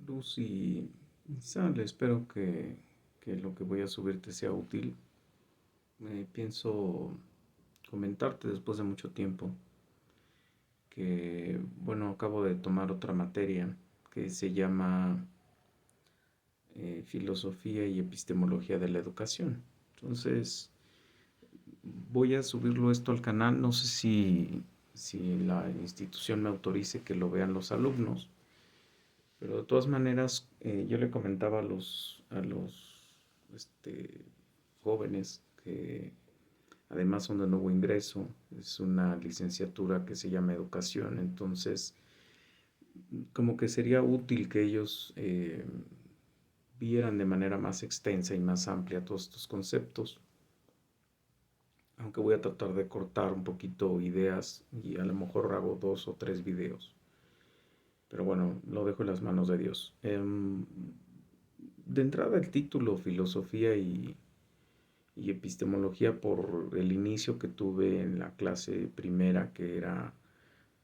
Lucy, sale, espero que lo que voy a subir te sea útil. Pienso comentarte después de mucho tiempo que, bueno, acabo de tomar otra materia que se llama Filosofía y Epistemología de la Educación. Entonces, voy a subirlo esto al canal. No sé si la institución me autorice que lo vean los alumnos. Pero de todas maneras, yo le comentaba a los jóvenes que además son de nuevo ingreso, es una licenciatura que se llama educación, entonces como que sería útil que ellos vieran de manera más extensa y más amplia todos estos conceptos, aunque voy a tratar de cortar un poquito ideas y a lo mejor hago 2 o 3 videos. Pero bueno, lo dejo en las manos de Dios. De entrada el título Filosofía y Epistemología por el inicio que tuve en la clase primera, que era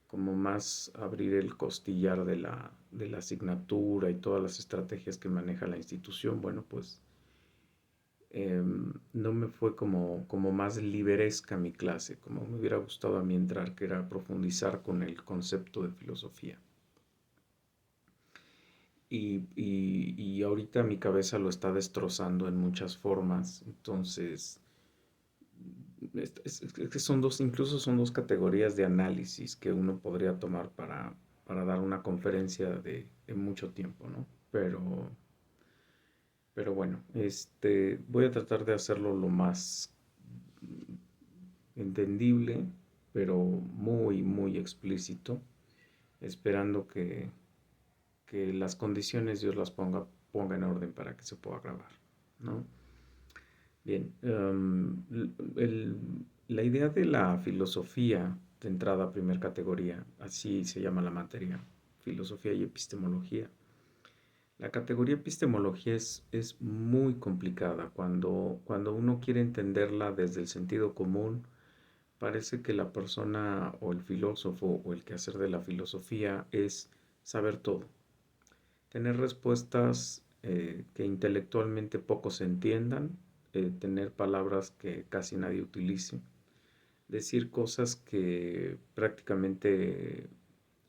como más abrir el costillar de la asignatura y todas las estrategias que maneja la institución. Bueno, pues no me fue como más liberesca mi clase, como me hubiera gustado a mí entrar, que era profundizar con el concepto de filosofía. Y ahorita mi cabeza lo está destrozando en muchas formas. Entonces, es que son dos, incluso son dos categorías de análisis que uno podría tomar para dar una conferencia de mucho tiempo, ¿no? Pero bueno, voy a tratar de hacerlo lo más entendible, pero muy, muy explícito, esperando que las condiciones Dios las ponga en orden para que se pueda grabar, ¿no? Bien, la idea de la filosofía, de entrada, primer categoría, así se llama la materia, filosofía y epistemología. La categoría epistemología es muy complicada. Cuando uno quiere entenderla desde el sentido común, parece que la persona o el filósofo o el quehacer de la filosofía es saber todo, tener respuestas que intelectualmente pocos entiendan, tener palabras que casi nadie utilice, decir cosas que prácticamente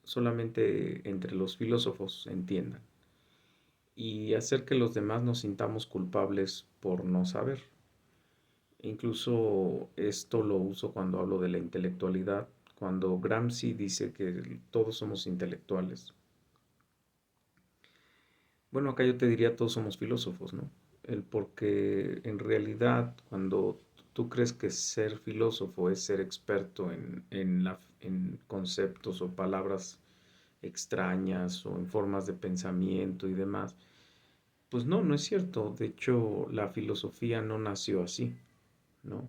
solamente entre los filósofos entiendan y hacer que los demás nos sintamos culpables por no saber. Incluso esto lo uso cuando hablo de la intelectualidad, cuando Gramsci dice que todos somos intelectuales. Bueno, acá yo te diría todos somos filósofos, ¿no? Porque en realidad cuando tú crees que ser filósofo es ser experto en conceptos o palabras extrañas o en formas de pensamiento y demás, pues no, no es cierto. De hecho, la filosofía no nació así, ¿no?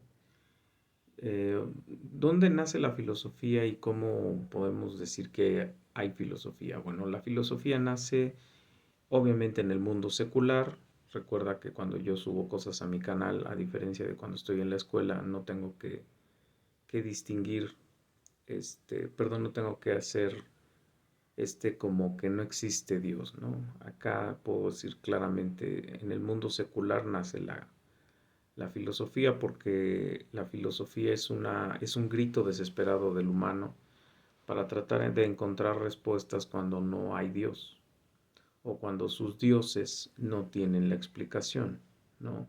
¿Dónde nace la filosofía y cómo podemos decir que hay filosofía? Bueno, la filosofía nace obviamente en el mundo secular. Recuerda que cuando yo subo cosas a mi canal, a diferencia de cuando estoy en la escuela, no tengo que distinguir, perdón, no tengo que hacer como que no existe Dios, ¿no? Acá puedo decir claramente, en el mundo secular nace la filosofía, porque la filosofía es un grito desesperado del humano para tratar de encontrar respuestas cuando no hay Dios o cuando sus dioses no tienen la explicación, ¿no?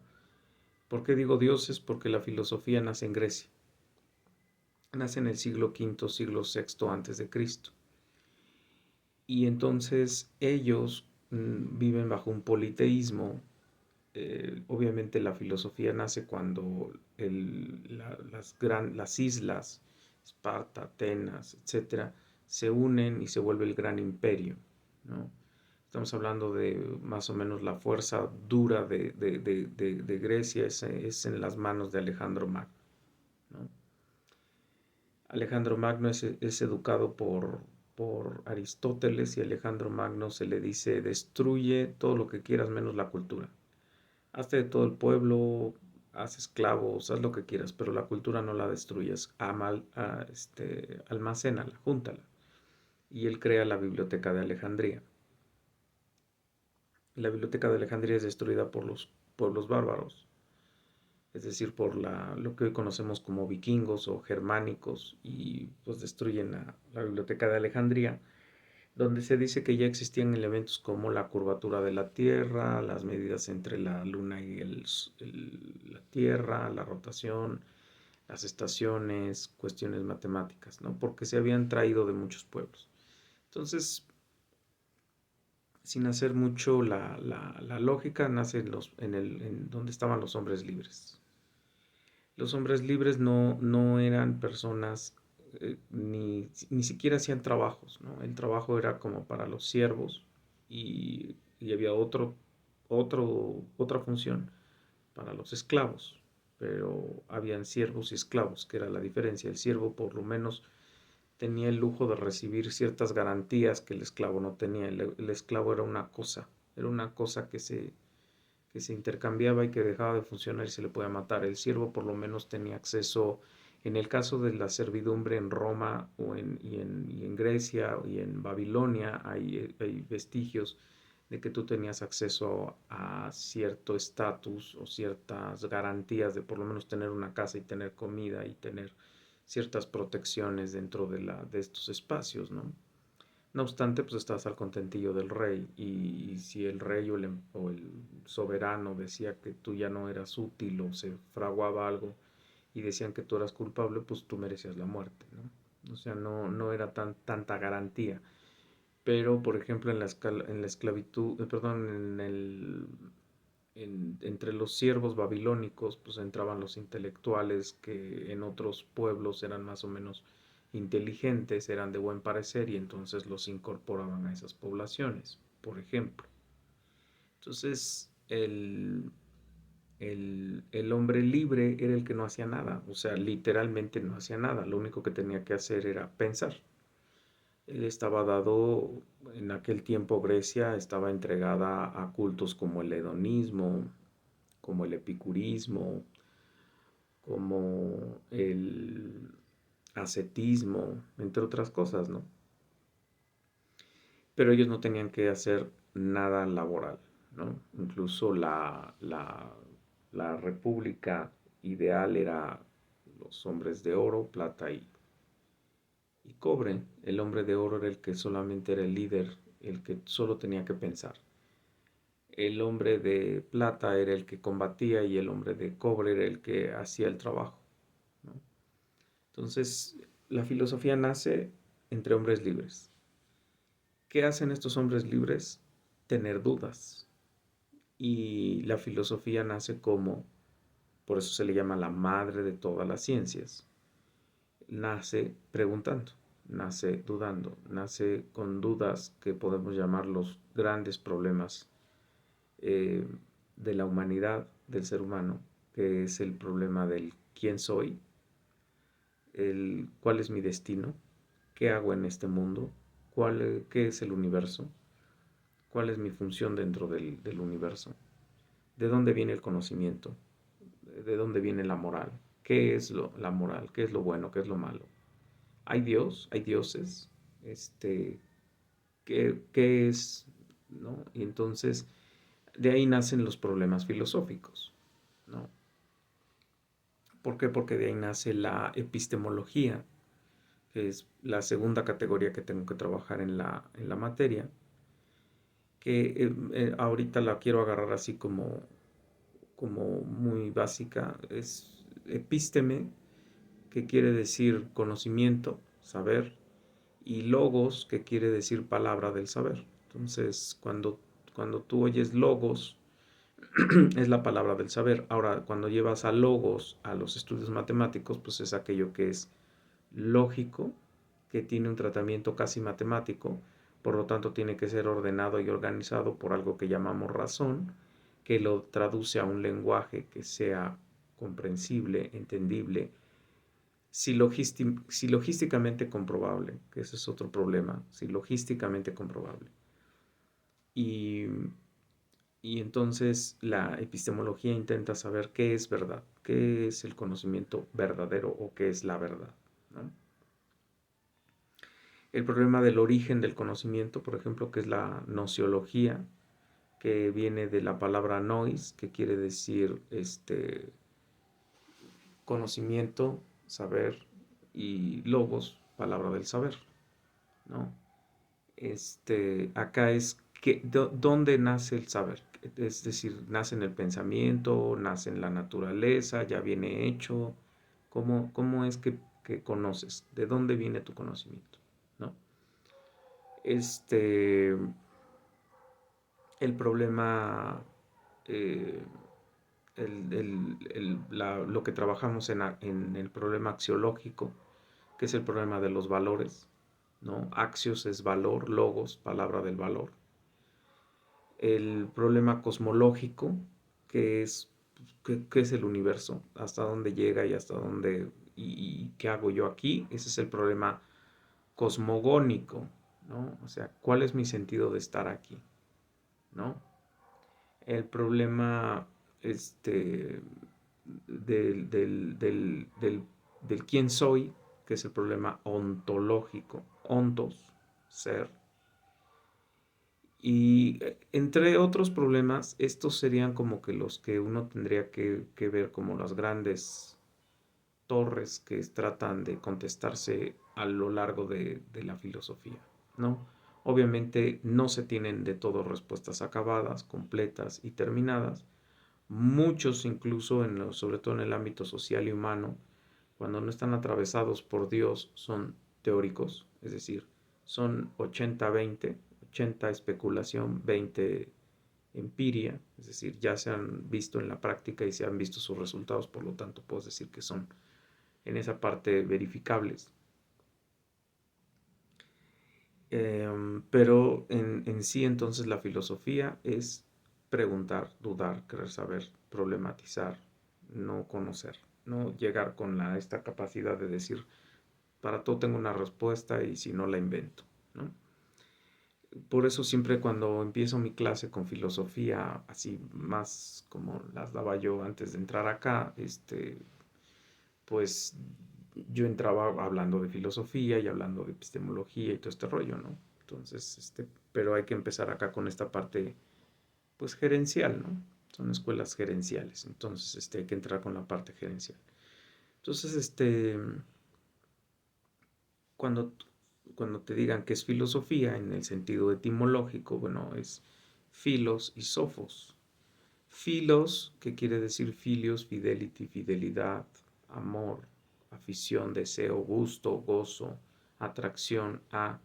¿Por qué digo dioses? Porque la filosofía nace en Grecia, nace en el siglo V, siglo VI antes de Cristo. Y entonces ellos viven bajo un politeísmo. Obviamente la filosofía nace cuando las islas, Esparta, Atenas, etcétera, se unen y se vuelve el gran imperio, ¿no? Estamos hablando de más o menos la fuerza dura de Grecia es en las manos de Alejandro Magno, ¿no? Alejandro Magno es educado por Aristóteles y a Alejandro Magno se le dice destruye todo lo que quieras menos la cultura. Hazte de todo el pueblo, haz esclavos, haz lo que quieras, pero la cultura no la destruyas, almacénala, júntala. Y él crea la Biblioteca de Alejandría. La biblioteca de Alejandría es destruida por los pueblos bárbaros, es decir, por lo que hoy conocemos como vikingos o germánicos, y pues destruyen la biblioteca de Alejandría, donde se dice que ya existían elementos como la curvatura de la Tierra, las medidas entre la Luna y la Tierra, la rotación, las estaciones, cuestiones matemáticas, ¿no? Porque se habían traído de muchos pueblos. Entonces, sin hacer mucho la lógica, nace en donde estaban los hombres libres. Los hombres libres no eran personas, ni siquiera hacían trabajos, ¿no? El trabajo era como para los siervos, y había otra función para los esclavos, pero habían siervos y esclavos, que era la diferencia. El siervo por lo menos tenía el lujo de recibir ciertas garantías que el esclavo no tenía. El esclavo era una cosa que se intercambiaba y que dejaba de funcionar y se le podía matar. El siervo por lo menos tenía acceso, en el caso de la servidumbre en Roma y en Grecia y en Babilonia, hay vestigios de que tú tenías acceso a cierto estatus o ciertas garantías de por lo menos tener una casa y tener comida y tener ciertas protecciones dentro de estos espacios, ¿no? No obstante, pues estás al contentillo del rey, y si el rey o el soberano decía que tú ya no eras útil o se fraguaba algo y decían que tú eras culpable, pues tú merecías la muerte, ¿no? O sea, no era tanta garantía. Pero, por ejemplo, en la esclavitud, perdón, entre los siervos babilónicos, pues entraban los intelectuales que en otros pueblos eran más o menos inteligentes, eran de buen parecer, y entonces los incorporaban a esas poblaciones, por ejemplo. Entonces, el hombre libre era el que no hacía nada, o sea, literalmente no hacía nada, lo único que tenía que hacer era pensar. Él estaba dado, en aquel tiempo Grecia estaba entregada a cultos como el hedonismo, como el epicurismo, como el ascetismo, entre otras cosas, ¿no? Pero ellos no tenían que hacer nada laboral, ¿no? Incluso la república ideal era los hombres de oro, plata y cobre. El hombre de oro era el que solamente era el líder, el que solo tenía que pensar. El hombre de plata era el que combatía y el hombre de cobre era el que hacía el trabajo, ¿no? Entonces, la filosofía nace entre hombres libres. ¿Qué hacen estos hombres libres? Tener dudas. Y la filosofía nace como, por eso se le llama la madre de todas las ciencias. Nace preguntando, nace dudando, nace con dudas que podemos llamar los grandes problemas eh, de la humanidad, del ser humano, que es el problema del quién soy, el cuál es mi destino, qué hago en este mundo, qué es el universo, cuál es mi función dentro del universo, de dónde viene el conocimiento, de dónde viene la moral, qué es la moral, qué es lo bueno, qué es lo malo. ¿Hay Dios? ¿Hay dioses? Este, ¿qué es? ¿No? Y entonces de ahí nacen los problemas filosóficos, ¿no? ¿Por qué? Porque de ahí nace la epistemología, que es la segunda categoría que tengo que trabajar en la materia, que ahorita la quiero agarrar así como muy básica. Es epísteme, que quiere decir conocimiento, saber, y logos, que quiere decir palabra del saber. Entonces, cuando tú oyes logos, es la palabra del saber. Ahora, cuando llevas a logos a los estudios matemáticos, pues es aquello que es lógico, que tiene un tratamiento casi matemático, por lo tanto tiene que ser ordenado y organizado por algo que llamamos razón, que lo traduce a un lenguaje que sea comprensible, entendible, si logísticamente comprobable, que ese es otro problema, si logísticamente comprobable. Y, y entonces la epistemología intenta saber qué es verdad, qué es el conocimiento verdadero o qué es la verdad, ¿no? El problema del origen del conocimiento, por ejemplo, que es la nociología, que viene de la palabra nous, que quiere decir conocimiento, saber, y logos, palabra del saber, ¿no? Acá es que, ¿dónde nace el saber? Es decir, nace en el pensamiento, nace en la naturaleza, ya viene hecho. ¿Cómo es que conoces? ¿De dónde viene tu conocimiento? ¿No? Este, el problema, eh, lo que trabajamos en el problema axiológico, que es el problema de los valores, ¿no? Axios es valor, logos, palabra del valor. El problema cosmológico, que es qué es el universo, hasta dónde llega y hasta dónde y qué hago yo aquí. Ese es el problema cosmogónico, ¿no? O sea, ¿cuál es mi sentido de estar aquí? ¿No? El problema del quién soy, que es el problema ontológico, ontos, ser. Y entre otros problemas, estos serían como que los que uno tendría que ver como las grandes torres que tratan de contestarse a lo largo de la filosofía, ¿no? Obviamente no se tienen de todo respuestas acabadas, completas y terminadas. Muchos incluso, sobre todo en el ámbito social y humano, cuando no están atravesados por Dios, son teóricos, es decir, son 80-20, 80 especulación, 20 empiria, es decir, ya se han visto en la práctica y se han visto sus resultados, por lo tanto puedo decir que son en esa parte verificables. Pero en sí entonces la filosofía es preguntar, dudar, querer saber, problematizar, no conocer, no llegar con esta capacidad de decir, para todo tengo una respuesta y si no la invento, ¿no? Por eso siempre cuando empiezo mi clase con filosofía, así más como las daba yo antes de entrar acá, pues yo entraba hablando de filosofía y hablando de epistemología y todo este rollo, ¿no? Entonces, pero hay que empezar acá con esta parte, pues, gerencial, ¿no? Son escuelas gerenciales, entonces, hay que entrar con la parte gerencial. Entonces, cuando, cuando te digan que es filosofía en el sentido etimológico, bueno, es filos y sofos. Filos, que quiere decir filios, fidelity, fidelidad, amor, afición, deseo, gusto, gozo, atracción a,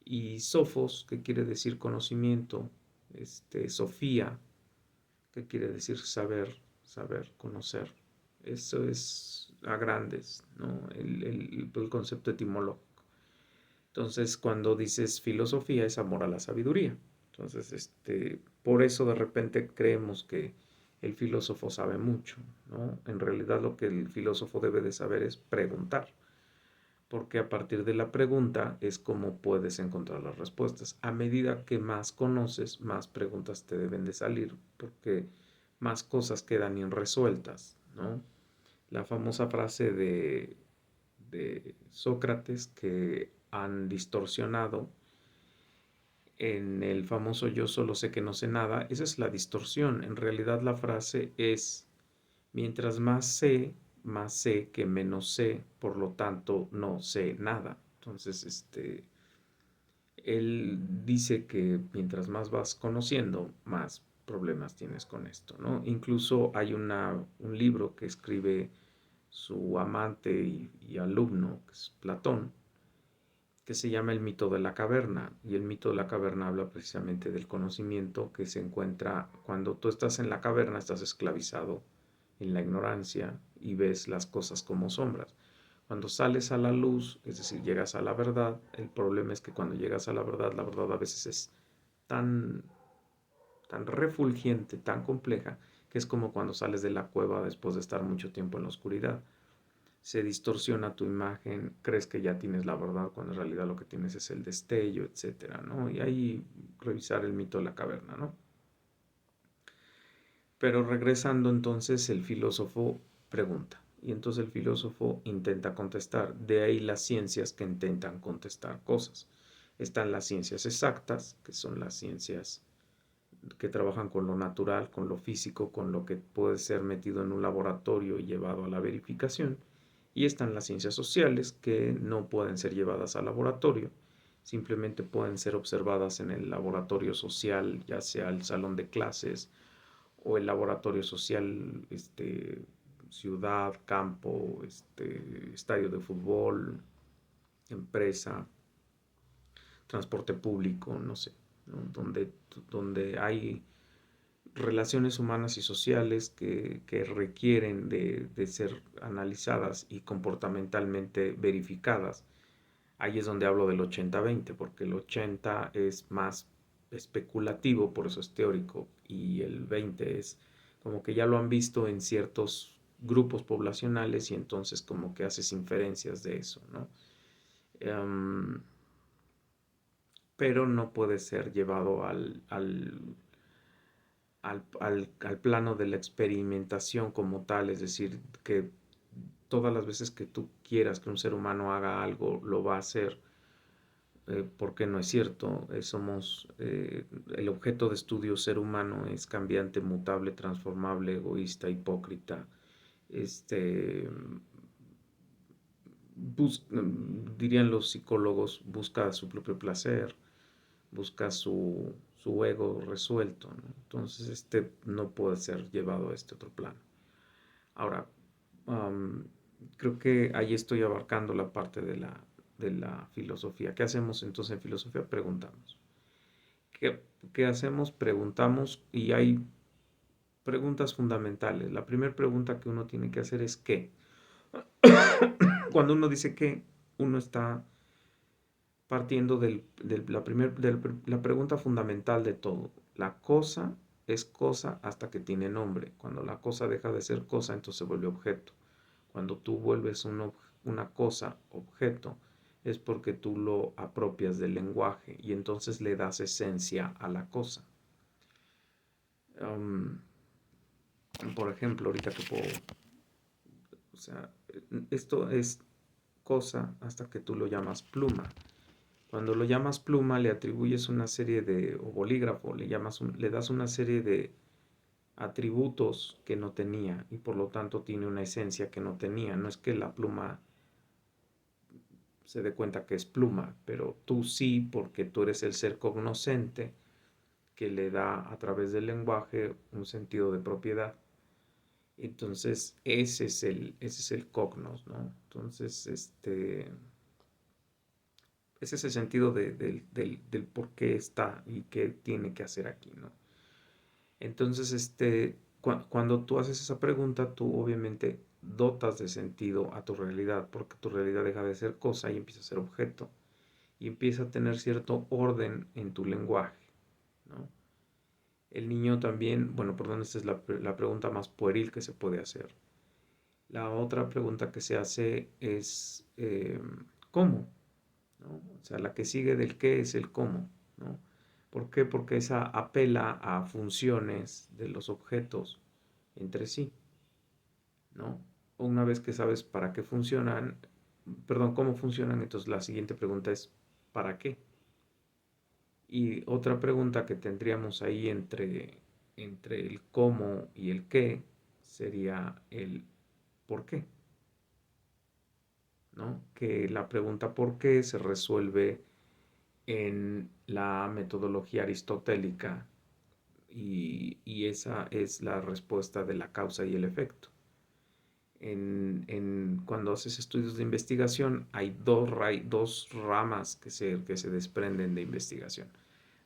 y sofos, que quiere decir conocimiento, sofía, que quiere decir saber, saber, conocer. Eso es a grandes, ¿no? El concepto etimológico. Entonces, cuando dices filosofía, es amor a la sabiduría. Entonces, por eso de repente creemos que el filósofo sabe mucho, ¿no? En realidad lo que el filósofo debe de saber es preguntar, porque a partir de la pregunta es como puedes encontrar las respuestas. A medida que más conoces, más preguntas te deben de salir, porque más cosas quedan irresueltas, ¿no? La famosa frase de Sócrates que han distorsionado en el famoso yo solo sé que no sé nada, esa es la distorsión. En realidad la frase es, mientras más sé que menos sé, por lo tanto no sé nada. Entonces, él dice que mientras más vas conociendo, más problemas tienes con esto, ¿no? Incluso hay un libro que escribe su amante y alumno, que es Platón, que se llama El mito de la caverna. Y el mito de la caverna habla precisamente del conocimiento que se encuentra cuando tú estás en la caverna, estás esclavizado en la ignorancia y ves las cosas como sombras. Cuando sales a la luz, es decir, llegas a la verdad, el problema es que cuando llegas a la verdad a veces es tan, tan refulgente, tan compleja, que es como cuando sales de la cueva después de estar mucho tiempo en la oscuridad. Se distorsiona tu imagen, crees que ya tienes la verdad cuando en realidad lo que tienes es el destello, etcétera, ¿no? Y ahí revisar el mito de la caverna, ¿no? Pero regresando entonces, el filósofo pregunta y entonces el filósofo intenta contestar. De ahí las ciencias que intentan contestar cosas. Están las ciencias exactas, que son las ciencias que trabajan con lo natural, con lo físico, con lo que puede ser metido en un laboratorio y llevado a la verificación. Y están las ciencias sociales que no pueden ser llevadas al laboratorio, simplemente pueden ser observadas en el laboratorio social, ya sea el salón de clases o el laboratorio social, ciudad, campo, estadio de fútbol, empresa, transporte público, no sé, ¿no? Donde hay relaciones humanas y sociales que requieren de ser analizadas y comportamentalmente verificadas. Ahí es donde hablo del 80-20, porque el 80 es más especulativo, por eso es teórico, y el 20 es como que ya lo han visto en ciertos grupos poblacionales y entonces como que haces inferencias de eso, ¿no? Um, pero no puede ser llevado al plano de la experimentación como tal, es decir, que todas las veces que tú quieras que un ser humano haga algo, lo va a hacer, porque no es cierto. El objeto de estudio ser humano es cambiante, mutable, transformable, egoísta, hipócrita, este, dirían los psicólogos, busca su propio placer, busca su ego resuelto, ¿no? Entonces, no puede ser llevado a este otro plano. Ahora, um, creo que ahí estoy abarcando la parte de la filosofía. ¿Qué hacemos entonces en filosofía? Preguntamos. ¿Qué, qué hacemos? Preguntamos y hay preguntas fundamentales. La primera pregunta que uno tiene que hacer es ¿qué? Cuando uno dice qué, uno está partiendo de la pregunta fundamental de todo. La cosa es cosa hasta que tiene nombre. Cuando la cosa deja de ser cosa, entonces se vuelve objeto. Cuando tú vuelves una cosa objeto, es porque tú lo apropias del lenguaje y entonces le das esencia a la cosa. Um, por ejemplo, ahorita que puedo, o sea, esto es cosa hasta que tú lo llamas pluma. Cuando lo llamas pluma, le atribuyes una serie o bolígrafo, le das una serie de atributos que no tenía y por lo tanto tiene una esencia que no tenía. No es que la pluma se dé cuenta que es pluma, pero tú sí, porque tú eres el ser cognoscente que le da a través del lenguaje un sentido de propiedad. Entonces, ese es el cognos, ¿no? Entonces, ese es el sentido del por qué está y qué tiene que hacer aquí, ¿no? Entonces, cuando tú haces esa pregunta, tú obviamente dotas de sentido a tu realidad, porque tu realidad deja de ser cosa y empieza a ser objeto, y empieza a tener cierto orden en tu lenguaje, ¿no? El niño también, bueno, perdón, esta es la pregunta más pueril que se puede hacer. La otra pregunta que se hace es ¿cómo? ¿No? O sea, la que sigue del qué es el cómo, ¿no? ¿Por qué? Porque esa apela a funciones de los objetos entre sí, ¿no? Una vez que sabes para qué funcionan, perdón, cómo funcionan, entonces la siguiente pregunta es ¿para qué? Y otra pregunta que tendríamos ahí entre el cómo y el qué sería el por qué, ¿no? Que la pregunta por qué se resuelve en la metodología aristotélica y esa es la respuesta de la causa y el efecto. Cuando haces estudios de investigación hay dos ramas que se desprenden de investigación.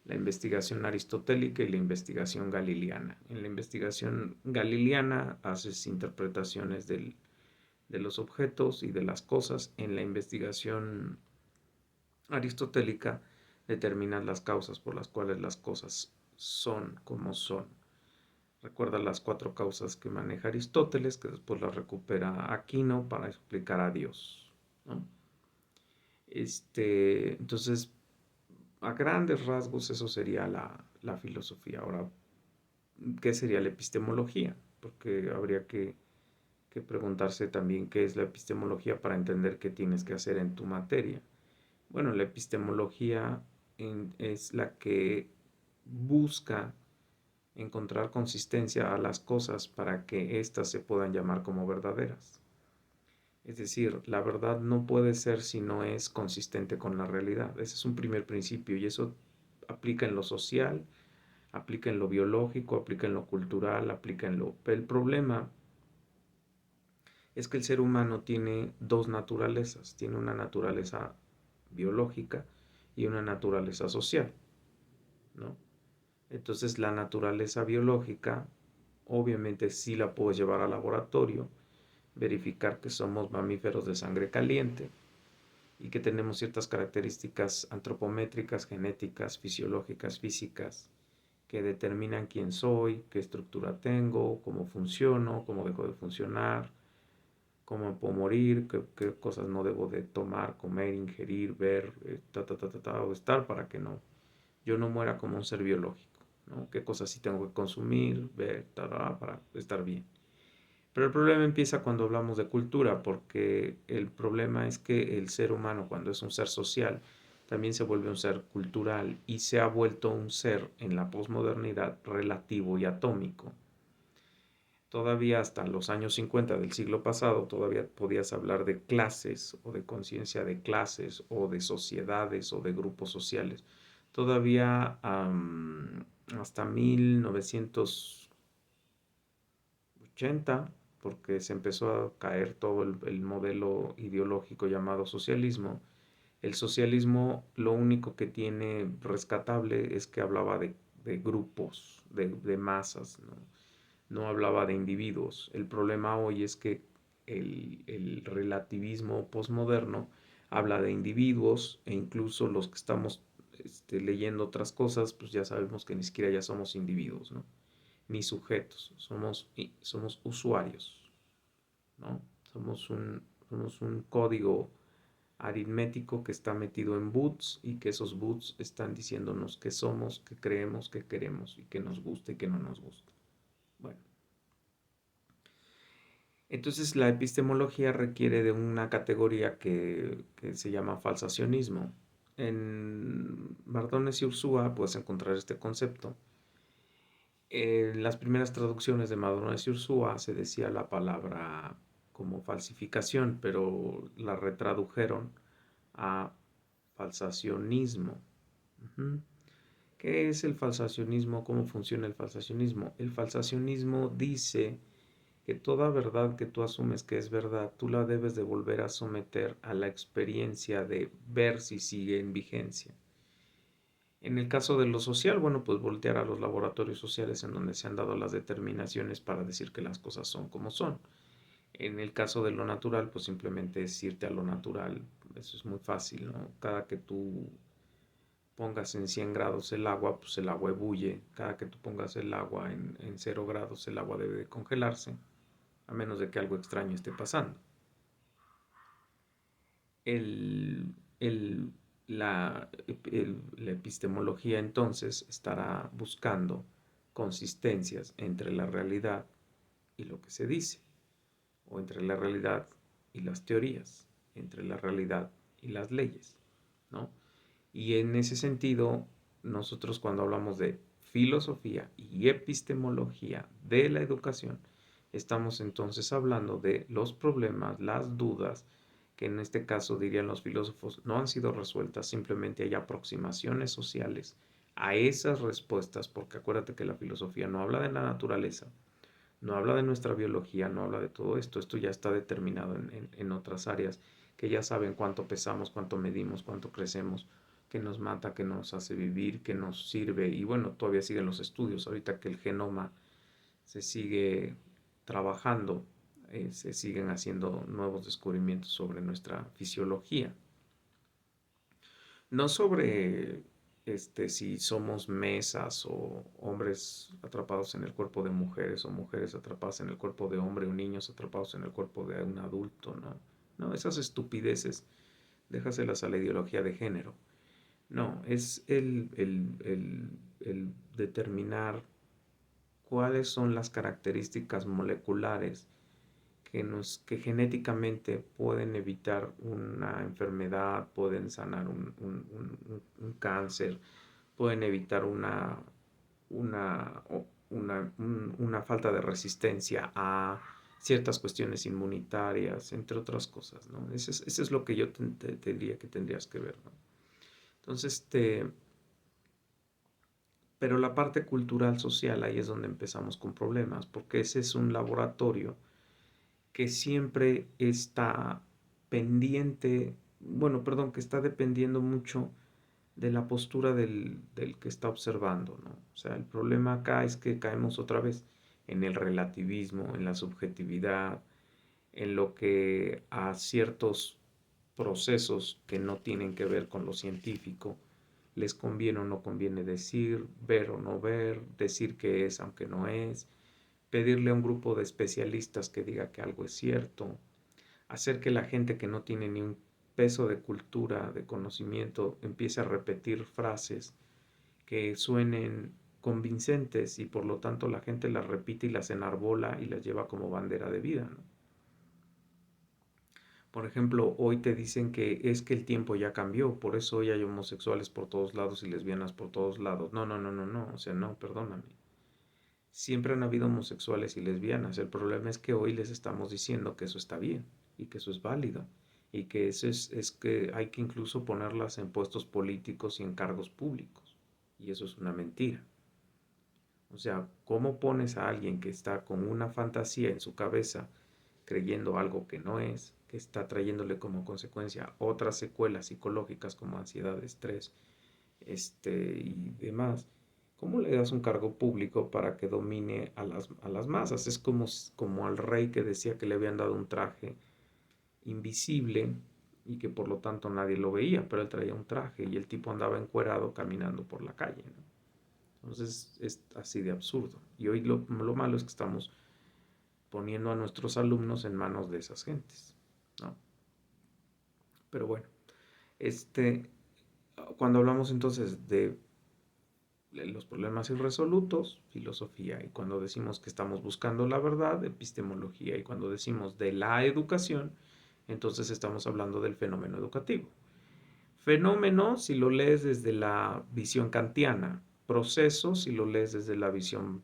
La investigación aristotélica y la investigación galileana. En la investigación galileana haces interpretaciones de los objetos y de las cosas. En la investigación aristotélica determinas las causas por las cuales las cosas son como son. Recuerda las 4 causas que maneja Aristóteles, que después las recupera Aquino para explicar a Dios, ¿no? Entonces, a grandes rasgos, eso sería la filosofía. Ahora, ¿qué sería la epistemología? Porque habría que preguntarse también qué es la epistemología para entender qué tienes que hacer en tu materia. Bueno, la epistemología es la que busca encontrar consistencia a las cosas para que éstas se puedan llamar como verdaderas. Es decir, la verdad no puede ser si no es consistente con la realidad. Ese es un primer principio y eso aplica en lo social, aplica en lo biológico, aplica en lo cultural, aplica en lo... El problema es que el ser humano tiene dos naturalezas. Tiene una naturaleza biológica y una naturaleza social, ¿no? Entonces la naturaleza biológica, obviamente sí la puedo llevar al laboratorio, verificar que somos mamíferos de sangre caliente y que tenemos ciertas características antropométricas, genéticas, fisiológicas, físicas, que determinan quién soy, qué estructura tengo, cómo funciono, cómo dejo de funcionar, cómo puedo morir, qué cosas no debo de tomar, comer, ingerir, ver, o estar para que no, yo no muera como un ser biológico, ¿no? Qué cosas sí tengo que consumir, ver, para estar bien. Pero el problema empieza cuando hablamos de cultura, porque el problema es que el ser humano, cuando es un ser social, también se vuelve un ser cultural y se ha vuelto un ser en la posmodernidad relativo y atómico. Todavía hasta los años 50 del siglo pasado, todavía podías hablar de clases o de conciencia de clases o de sociedades o de grupos sociales. Todavía hasta 1980, porque se empezó a caer todo el modelo ideológico llamado socialismo. El socialismo lo único que tiene rescatable es que hablaba de grupos, de masas, ¿no? No hablaba de individuos. El problema hoy es que el relativismo posmoderno habla de individuos e incluso los que estamos leyendo otras cosas, pues ya sabemos que ni siquiera ya somos individuos, ¿no? Ni sujetos, somos usuarios, ¿no? Somos un código aritmético que está metido en boots y que esos boots están diciéndonos qué somos, qué creemos, qué queremos y qué nos gusta y qué no nos gusta. Bueno, entonces la epistemología requiere de una categoría que se llama falsacionismo. En Mardones y Ursúa puedes encontrar este concepto. En las primeras traducciones de Mardones y Ursúa se decía la palabra como falsificación, pero la retradujeron a falsacionismo. Ujú. ¿Qué es el falsacionismo? ¿Cómo funciona el falsacionismo? El falsacionismo dice que toda verdad que tú asumes que es verdad, tú la debes de volver a someter a la experiencia de ver si sigue en vigencia. En el caso de lo social, bueno, pues voltear a los laboratorios sociales en donde se han dado las determinaciones para decir que las cosas son como son. En el caso de lo natural, pues simplemente es irte a lo natural. Eso es muy fácil, ¿no? Cada que tú pongas en 100 grados el agua, pues el agua ebulle. Cada que tú pongas el agua en 0 grados, el agua debe de congelarse, a menos de que algo extraño esté pasando. El, el, la epistemología entonces estará buscando consistencias entre la realidad y lo que se dice, o entre la realidad y las teorías, entre la realidad y las leyes, ¿no? Y en ese sentido, nosotros cuando hablamos de filosofía y epistemología de la educación, estamos entonces hablando de los problemas, las dudas, que en este caso dirían los filósofos, no han sido resueltas, simplemente hay aproximaciones sociales a esas respuestas, porque acuérdate que la filosofía no habla de la naturaleza, no habla de nuestra biología, no habla de todo esto, esto ya está determinado en otras áreas, que ya saben cuánto pesamos, cuánto medimos, cuánto crecemos, qué nos mata, qué nos hace vivir, qué nos sirve, y bueno, todavía siguen los estudios, ahorita que el genoma se sigue trabajando, se siguen haciendo nuevos descubrimientos sobre nuestra fisiología. No sobre si somos mesas o hombres atrapados en el cuerpo de mujeres o mujeres atrapadas en el cuerpo de hombre o niños atrapados en el cuerpo de un adulto, ¿no? No, esas estupideces, déjaselas a la ideología de género. No, es el determinar cuáles son las características moleculares que genéticamente pueden evitar una enfermedad, pueden sanar un cáncer, pueden evitar una falta de resistencia a ciertas cuestiones inmunitarias, entre otras cosas, ¿no? Eso es lo que yo te diría que tendrías que ver, ¿no? Entonces, pero la parte cultural social, ahí es donde empezamos con problemas, porque ese es un laboratorio que siempre está pendiente, bueno, perdón, que está dependiendo mucho de la postura del que está observando, ¿no? O sea, el problema acá es que caemos otra vez en el relativismo, en la subjetividad, en lo que a ciertos procesos que no tienen que ver con lo científico les conviene o no conviene decir, ver o no ver, decir que es aunque no es, pedirle a un grupo de especialistas que diga que algo es cierto, hacer que la gente que no tiene ni un peso de cultura, de conocimiento, empiece a repetir frases que suenen convincentes y por lo tanto la gente las repite y las enarbola y las lleva como bandera de vida, ¿no? Por ejemplo, hoy te dicen que es que el tiempo ya cambió, por eso hoy hay homosexuales por todos lados y lesbianas por todos lados. No, no, no, no, no, o sea, no, perdóname. Siempre han habido homosexuales y lesbianas. El problema es que hoy les estamos diciendo que eso está bien y que eso es válido y que eso es que hay que incluso ponerlas en puestos políticos y en cargos públicos. Y eso es una mentira. O sea, ¿cómo pones a alguien que está con una fantasía en su cabeza creyendo algo que no es, que está trayéndole como consecuencia otras secuelas psicológicas como ansiedad, estrés, y demás? ¿Cómo le das un cargo público para que domine a las masas? Es como al rey que decía que le habían dado un traje invisible y que por lo tanto nadie lo veía, pero él traía un traje y el tipo andaba encuerado caminando por la calle, ¿no? Entonces es así de absurdo. Y hoy lo malo es que estamos poniendo a nuestros alumnos en manos de esas gentes, ¿no? Pero bueno, este, cuando hablamos entonces de los problemas irresolutos, filosofía, y cuando decimos que estamos buscando la verdad, epistemología, y cuando decimos de la educación, entonces estamos hablando del fenómeno educativo. Fenómeno, si lo lees desde la visión kantiana; proceso, si lo lees desde la visión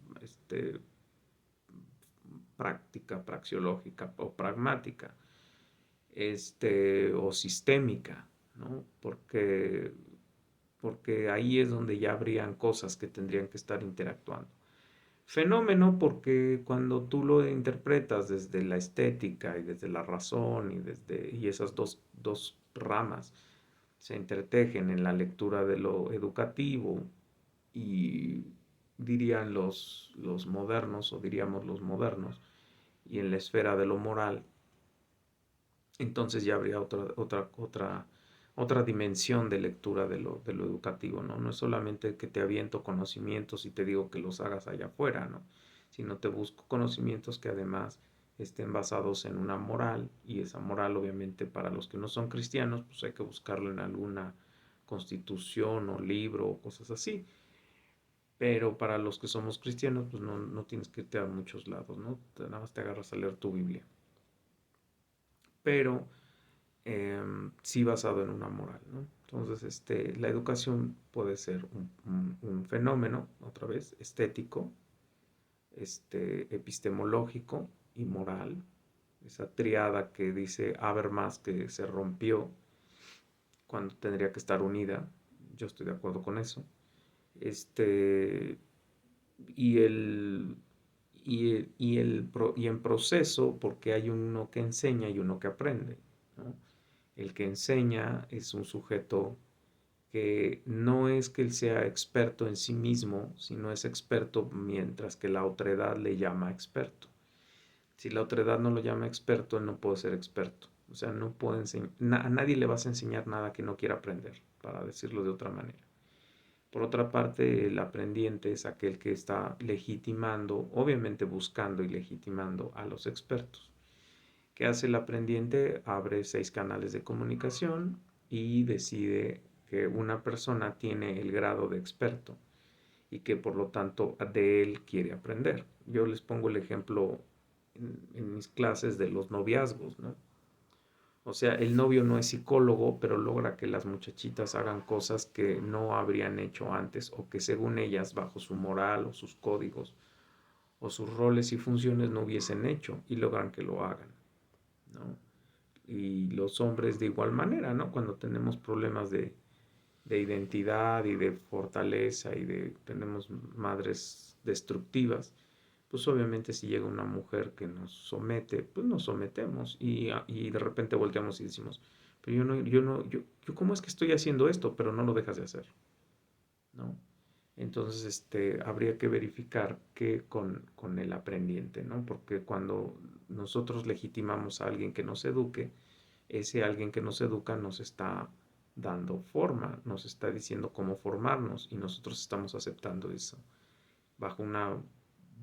práctica, praxiológica o pragmática, o sistémica, ¿no? Porque ahí es donde ya habrían cosas que tendrían que estar interactuando. Fenómeno porque cuando tú lo interpretas desde la estética y desde la razón y esas dos ramas se entretejen en la lectura de lo educativo y dirían los modernos o diríamos los modernos y en la esfera de lo moral, entonces ya habría otra dimensión de lectura de lo educativo, ¿no? No es solamente que te aviento conocimientos y te digo que los hagas allá afuera, ¿no? Sino te busco conocimientos que además estén basados en una moral, y esa moral obviamente para los que no son cristianos pues hay que buscarlo en alguna constitución o libro o cosas así, pero para los que somos cristianos pues no tienes que irte a muchos lados, ¿no? Nada más te agarras a leer tu Biblia, pero sí basado en una moral, ¿no? Entonces, la educación puede ser un fenómeno, otra vez, estético, epistemológico y moral. Esa triada que dice Habermas que se rompió cuando tendría que estar unida. Yo estoy de acuerdo con eso. Este, y el, y en proceso, porque hay uno que enseña y uno que aprende, ¿no? El que enseña es un sujeto que no es que él sea experto en sí mismo, sino es experto mientras que la otredad le llama experto. Si la otredad no lo llama experto, él no puede ser experto. O sea, no puede a nadie le vas a enseñar nada que no quiera aprender, para decirlo de otra manera. Por otra parte, el aprendiente es aquel que está legitimando, obviamente buscando y legitimando a los expertos. ¿Qué hace el aprendiente? Abre 6 canales de comunicación y decide que una persona tiene el grado de experto y que por lo tanto de él quiere aprender. Yo les pongo el ejemplo en mis clases de los noviazgos, ¿no? O sea, el novio no es psicólogo, pero logra que las muchachitas hagan cosas que no habrían hecho antes o que según ellas, bajo su moral o sus códigos o sus roles y funciones no hubiesen hecho y logran que lo hagan, ¿no? Y los hombres de igual manera, ¿no? Cuando tenemos problemas de identidad y de fortaleza y tenemos madres destructivas, pues obviamente si llega una mujer que nos somete, pues nos sometemos y de repente volteamos y decimos, pero yo ¿cómo es que estoy haciendo esto? Pero no lo dejas de hacer, ¿no? Entonces, habría que verificar que con el aprendiente, ¿no? Porque cuando nosotros legitimamos a alguien que nos eduque, ese alguien que nos educa nos está dando forma, nos está diciendo cómo formarnos y nosotros estamos aceptando eso bajo una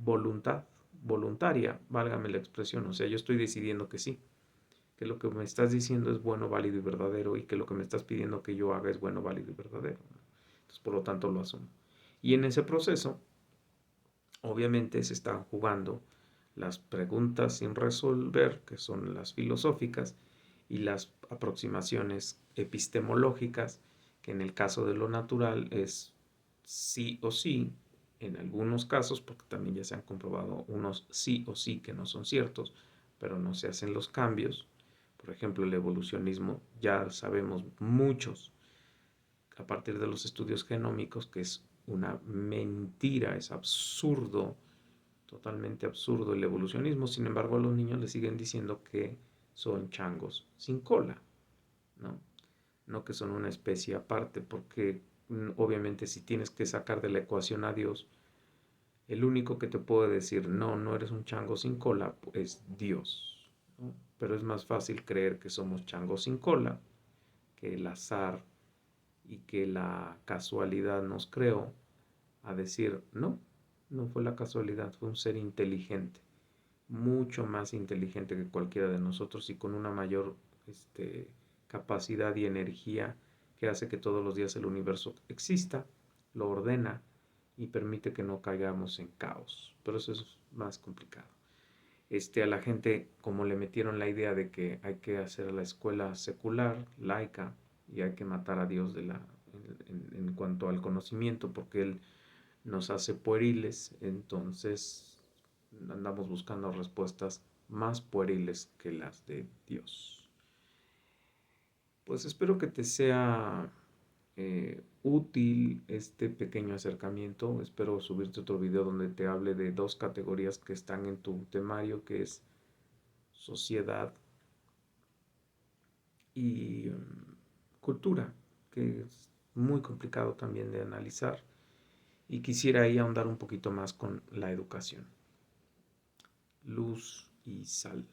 voluntad voluntaria, válgame la expresión, o sea, yo estoy decidiendo que sí, que lo que me estás diciendo es bueno, válido y verdadero y que lo que me estás pidiendo que yo haga es bueno, válido y verdadero. Entonces, por lo tanto, lo asumo. Y en ese proceso, obviamente, se están jugando las preguntas sin resolver, que son las filosóficas, y las aproximaciones epistemológicas, que en el caso de lo natural es sí o sí, en algunos casos, porque también ya se han comprobado unos sí o sí que no son ciertos, pero no se hacen los cambios. Por ejemplo, el evolucionismo, ya sabemos muchos a partir de los estudios genómicos que es una mentira, es absurdo, totalmente absurdo el evolucionismo. Sin embargo, a los niños les siguen diciendo que son changos sin cola, ¿no? No que son una especie aparte, porque obviamente si tienes que sacar de la ecuación a Dios, el único que te puede decir no, no eres un chango sin cola es Dios, ¿no? Pero es más fácil creer que somos changos sin cola, que el azar y que la casualidad nos creó, a decir no, no fue la casualidad, fue un ser inteligente, mucho más inteligente que cualquiera de nosotros y con una mayor capacidad y energía que hace que todos los días el universo exista, lo ordena y permite que no caigamos en caos. Pero eso es más complicado. A la gente, como le metieron la idea de que hay que hacer la escuela secular, laica, y hay que matar a Dios en cuanto al conocimiento, porque Él nos hace pueriles, entonces andamos buscando respuestas más pueriles que las de Dios. Pues espero que te sea útil este pequeño acercamiento. Espero subirte otro video donde te hable de dos categorías que están en tu temario, que es sociedad y cultura, que es muy complicado también de analizar. Y quisiera ahí ahondar un poquito más con la educación. Luz y sal.